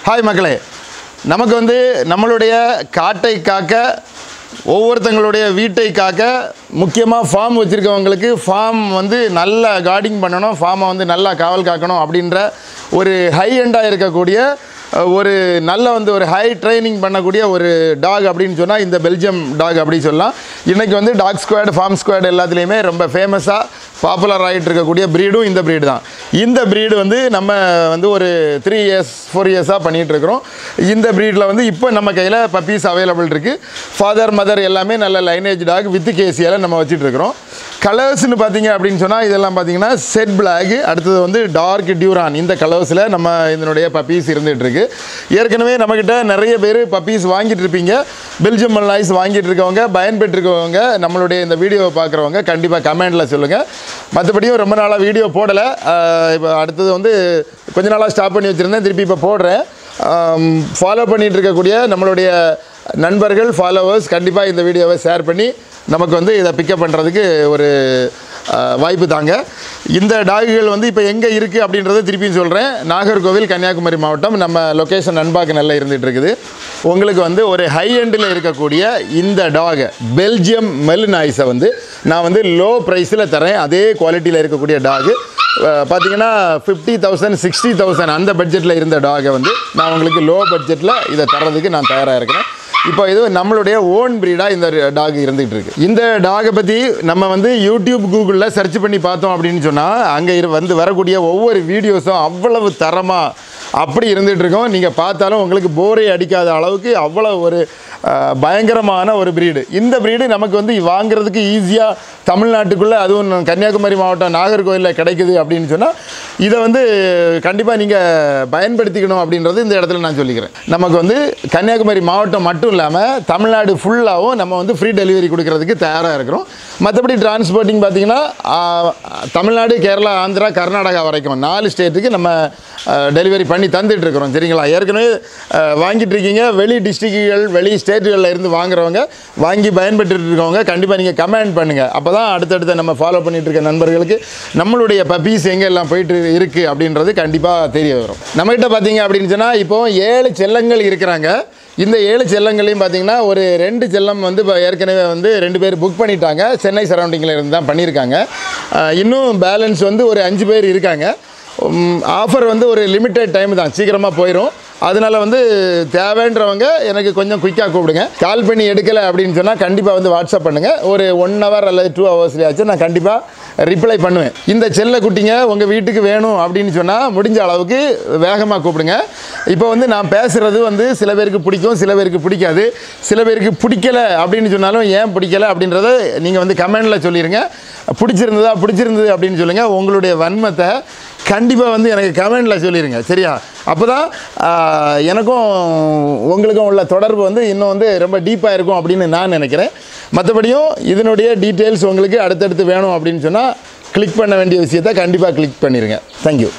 Hi மக்களே, நமக்கு வந்து நம்மளுடைய காட்டை காக்க, ஒவ்வொருத்தங்களுடைய வீட்டை காக்க, முக்கியமாக ஃபார்ம் வச்சுருக்கவங்களுக்கு ஃபார்ம் வந்து நல்லா கார்டிங் பண்ணணும், ஃபார்மை வந்து நல்லா காவல் காக்கணும் அப்படின்ற ஒரு ஹை எண்டாக இருக்கக்கூடிய ஒரு நல்ல வந்து ஒரு ஹை ட்ரைனிங் பண்ணக்கூடிய ஒரு டாக் அப்படின்னு சொன்னால் இந்த பெல்ஜியம் டாக் அப்படின்னு சொல்லலாம். இன்றைக்கி வந்து டாக் ஸ்குவாட், ஃபார்ம் ஸ்குவாட் எல்லாத்துலேயுமே ரொம்ப ஃபேமஸாக பாப்புலர் ஆகிட்டு இருக்கக்கூடிய ப்ரீடும் இந்த ப்ரீடு தான். இந்த ப்ரீடு வந்து நம்ம வந்து ஒரு 3 இயர்ஸ் 4 இயர்ஸாக பண்ணிகிட்ருக்குறோம். இந்த ப்ரீடில் வந்து இப்போ நம்ம கையில் பப்பீஸ் அவைலபிள் இருக்குது. ஃபாதர் மதர் எல்லாமே நல்ல லைனேஜ் டாக் வித் கேசியால் நம்ம வச்சுட்ருக்குறோம். கலர்ஸ்னு பார்த்தீங்க அப்படின்னு சொன்னால் இதெல்லாம் பார்த்தீங்கன்னா செட் பிளாக், அடுத்தது வந்து டார்க் டியூரான், இந்த கலர்ஸில் நம்ம இதனுடைய பப்பீஸ் இருந்துகிட்ருக்கு. ஏற்கனவே நம்மக்கிட்ட நிறைய பேர் பப்பீஸ் வாங்கிட்டு இருப்பீங்க. பெல்ஜியம் மல்நாய்ஸ் வாங்கிட்டு இருக்கவங்க, பயன்பெற்றிருக்கவங்க, நம்மளுடைய இந்த வீடியோவை பார்க்குறவங்க கண்டிப்பாக கமெண்டில் சொல்லுங்கள். மற்றபடியும் ரொம்ப நாளாக வீடியோ போடலை. இப்போ அடுத்தது வந்து கொஞ்ச நாளாக ஸ்டாப் பண்ணி வச்சுருந்தேன், திருப்பி இப்போ போடுறேன். ஃபாலோ பண்ணிகிட்டு இருக்கக்கூடிய நம்மளுடைய நண்பர்கள், ஃபாலோவர்ஸ் கண்டிப்பாக இந்த வீடியோவை ஷேர் பண்ணி நமக்கு வந்து இதை பிக்கப் பண்ணுறதுக்கு ஒரு வாய்ப்பு தாங்க. இந்த டாகுகள் வந்து இப்போ எங்கே இருக்குது அப்படின்றத திருப்பியும் சொல்கிறேன். நாகர்கோவில், கன்னியாகுமரி மாவட்டம், நம்ம லொக்கேஷன் நண்பாக்கு நல்லா இருந்துகிட்டு இருக்குது. உங்களுக்கு வந்து ஒரு ஹை எண்டில் இருக்கக்கூடிய இந்த டாகை, பெல்ஜியம் மெல்நாய்ஸை வந்து நான் வந்து லோ ப்ரைஸில் தரேன். அதே குவாலிட்டியில் இருக்கக்கூடிய டாகு பார்த்தீங்கன்னா 50,000 60,000 அந்த பட்ஜெட்டில் இருந்த டாகை வந்து நான் உங்களுக்கு லோ பட்ஜெட்டில் இதை தரதுக்கு நான் தயாராக இருக்கிறேன். இப்போ இது நம்மளுடைய ஓன் ப்ரீடாக இந்த டாக் இருந்துகிட்டு இருக்குது. இந்த டாகை பற்றி நம்ம வந்து யூடியூப், கூகுளில் சர்ச் பண்ணி பார்த்தோம் அப்படின்னு சொன்னால் அங்கே வந்து வரக்கூடிய ஒவ்வொரு வீடியோஸும் அவ்வளவு தரமாக அப்படி இருந்துகிட்ருக்கோம். நீங்கள் பார்த்தாலும் உங்களுக்கு போரே அடிக்காத அளவுக்கு அவ்வளோ ஒரு பயங்கரமான ஒரு ப்ரீடு. இந்த ப்ரீடு நமக்கு வந்து வாங்குறதுக்கு ஈஸியாக தமிழ்நாட்டுக்குள்ளே, அதுவும் கன்னியாகுமரி மாவட்டம் நாகர்கோவிலில் கிடைக்குது அப்படின்னு சொன்னால் இதை வந்து கண்டிப்பாக நீங்கள் பயன்படுத்திக்கணும் அப்படின்றது இந்த இடத்துல நான் சொல்லிக்கிறேன். நமக்கு வந்து கன்னியாகுமரி மாவட்டம் மட்டும் இல்லாமல் தமிழ்நாடு ஃபுல்லாகவும் நம்ம வந்து ஃப்ரீ டெலிவரி கொடுக்கறதுக்கு தயாராக இருக்கிறோம். மற்றபடி டிரான்ஸ்போர்ட்டிங் பார்த்திங்கன்னா தமிழ்நாடு, கேரளா, ஆந்திரா, கர்நாடகா வரைக்கும் 4 ஸ்டேட்டுக்கு நம்ம டெலிவரி பண்ணி தந்துட்டுருக்குறோம். சரிங்களா? ஏற்கனவே வாங்கிட்டு இருக்கீங்க. வெளி டிஸ்ட்ரிக்ட்கள், வெளி ஸ்டேட்டுகளில் இருந்து வாங்குறவங்க, வாங்கி பயன்பட்டு இருக்கவங்க கண்டிப்பாக நீங்கள் கமெண்ட் பண்ணுங்கள். அப்போ தான் அடுத்தடுத்த நம்ம ஃபாலோ பண்ணிகிட்டு இருக்க நண்பர்களுக்கு நம்மளுடைய பப்பீஸ் எங்கெல்லாம் போயிட்டு இருக்குது அப்படின்றது கண்டிப்பாக தெரிய வரும். நம்மகிட்ட பார்த்தீங்க அப்படின்னு சொன்னால் இப்போது 7 செல்லங்கள் இருக்கிறாங்க. இந்த 7 செல்லங்களையும் பார்த்திங்கன்னா ஒரு 2 செல்லம் வந்து இப்போ ஏற்கனவே வந்து 2 பேர் புக் பண்ணிட்டாங்க. சென்னை சரௌண்டிங்கில் இருந்து தான் பண்ணியிருக்காங்க. இன்னும் பேலன்ஸ் வந்து ஒரு 5 பேர் இருக்காங்க. ஆஃபர் வந்து ஒரு லிமிட்டட் டைம் தான், சீக்கிரமாக போயிடும். அதனால் வந்து தேவைன்றவங்க எனக்கு கொஞ்சம் குயிக்காக கூப்பிடுங்க. கால் பண்ணி எடுக்கலை அப்படின்னு சொன்னால் கண்டிப்பாக வந்து வாட்ஸ்அப் பண்ணுங்கள். ஒரு 1 ஹவர் அல்லது 2 ஹவர்ஸ்லையாச்சும் நான் கண்டிப்பாக ரிப்ளை பண்ணுவேன். இந்த செல்ல குட்டிங்க உங்கள் வீட்டுக்கு வேணும் அப்படின்னு சொன்னால் முடிஞ்ச அளவுக்கு வேகமாக கூப்பிடுங்க. இப்போ வந்து நான் பேசுகிறது வந்து சில பேருக்கு பிடிக்கும், சில பேருக்கு பிடிக்காது. சில பேருக்கு பிடிக்கலை அப்படின்னு சொன்னாலும் ஏன் பிடிக்கலை அப்படின்றத நீங்கள் வந்து கமெண்டில் சொல்லிடுங்க. பிடிச்சிருந்தது அப்படின்னு சொல்லுங்கள். உங்களுடைய வன்மத்தை கண்டிப்பாக வந்து எனக்கு கமெண்டில் சொல்லிடுங்க. சரியா? அப்போ தான் எனக்கும் உங்களுக்கும் உள்ள தொடர்பு வந்து இன்னும் வந்து ரொம்ப டீப்பாக இருக்கும் அப்படின்னு நான் நினைக்கிறேன். மற்றபடியும் இதனுடைய டீட்டெயில்ஸ் உங்களுக்கு அடுத்தடுத்து வேணும் அப்படின்னு சொன்னால் கிளிக் பண்ண வேண்டிய விஷயத்தை கண்டிப்பாக கிளிக் பண்ணிடுங்க. தேங்க்யூ.